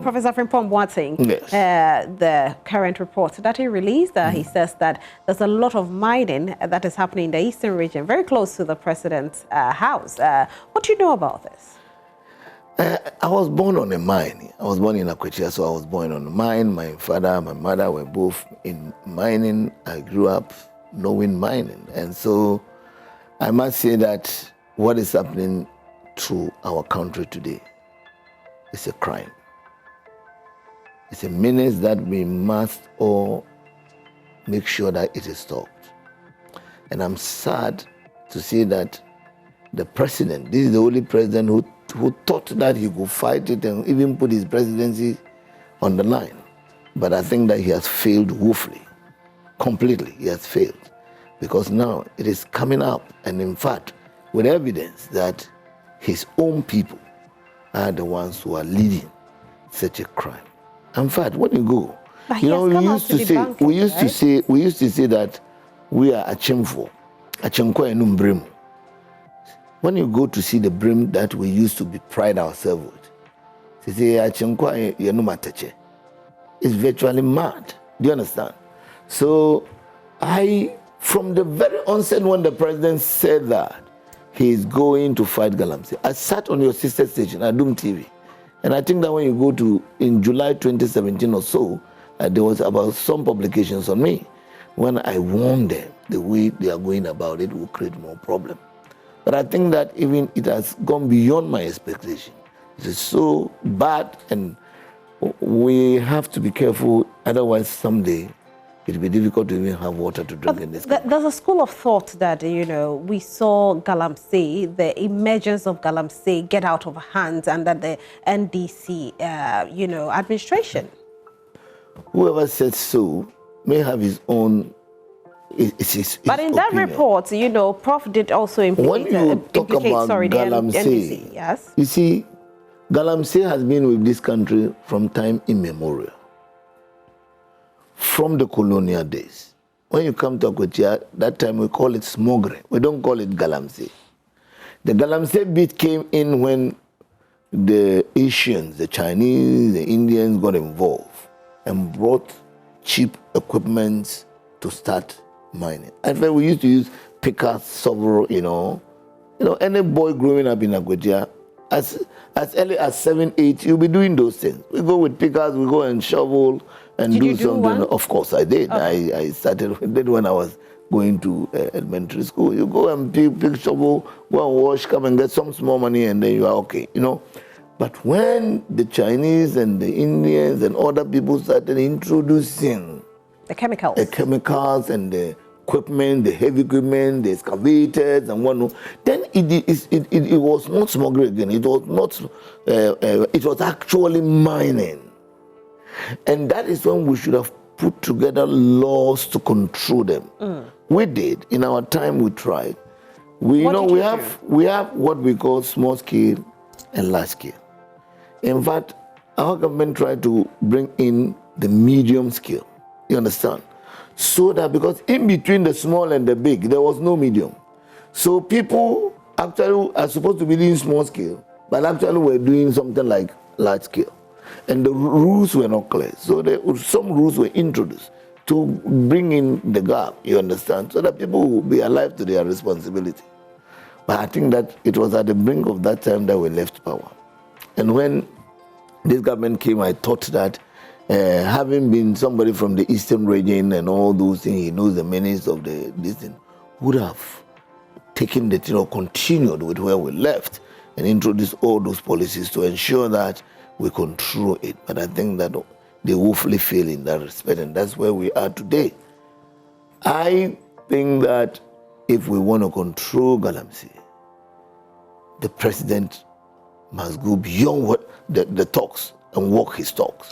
Professor Frimpong Boateng, yes. The current report that he released, he says that there's a lot of mining that is happening in the eastern region, very close to the president's house. What do you know about this? I was born on a mine. I was born in Akwatia, so I was born on a mine. My father, my mother were both in mining. I grew up knowing mining. And so I must say that what is happening to our country today is a crime. It's a menace that we must all make sure that it is stopped. And I'm sad to see that the president, this is the only president who thought that he could fight it and even put his presidency on the line. But I think that he has failed woefully, completely. He has failed. Because now it is coming up, and in fact, with evidence that his own people are the ones who are leading such a crime. In fact, when you go, we used to say that we are achimfo, achinkwa enumbremu. When you go to see the brim that we used to be pride ourselves with, they say achinkwa yenumateche. It's virtually mad. Do you understand? So from the very onset when the president said that he is going to fight Galamsey, I sat on your sister station, Adum TV, and I think that when you go to, in July 2017 or so, there was about some publications on me. When I warned them, the way they are going about it will create more problem. But I think that even it has gone beyond my expectation. It is so bad, and we have to be careful, otherwise someday it will be difficult to even have water to drink in this country. There's a school of thought that, we saw Galamsey, the emergence of Galamsey get out of hand under the NDC, administration. Whoever said so may have his own. But in that report, Prof did also implicate, when you talk about Galamsey, yes? You see, Galamsey has been with this country from time immemorial. From the colonial days. When you come to Akwatia, that time we call it smuggling. We don't call it Galamsey. The Galamsey bit came in when the Asians, the Chinese, the Indians got involved and brought cheap equipment to start mining. In fact, we used to use pickers, shovel, any boy growing up in Akwatia, as early as 7, 8, you'll be doing those things. We go with pickers, we go and shovel and do something. One? Of course, I did. Okay. I started with that when I was going to elementary school. You go and pick shovel, go and wash, come and get some small money, and then you are okay, But when the Chinese and the Indians and other people started introducing the chemicals and the equipment, the heavy equipment, the excavators and whatnot, then it was not smuggling again. It was not. It was actually mining, and that is when we should have put together laws to control them. We did in our time. We tried. We have what we call small scale and large scale. In fact, our government tried to bring in the medium scale. You understand? So that because in between the small and the big, there was no medium. So people actually are supposed to be doing small scale, but actually were doing something like large scale. And the rules were not clear. So some rules were introduced to bring in the gap, you understand, so that people will be alive to their responsibility. But I think that it was at the brink of that time that we left power. And when this government came, I thought that having been somebody from the eastern region and all those things, he knows the menace of this thing, would have taken the thing or continued with where we left and introduced all those policies to ensure that we control it. But I think that they woefully fail in that respect, and that's where we are today. I think that if we want to control Galamsey, the president must go beyond what the talks and walk his talks.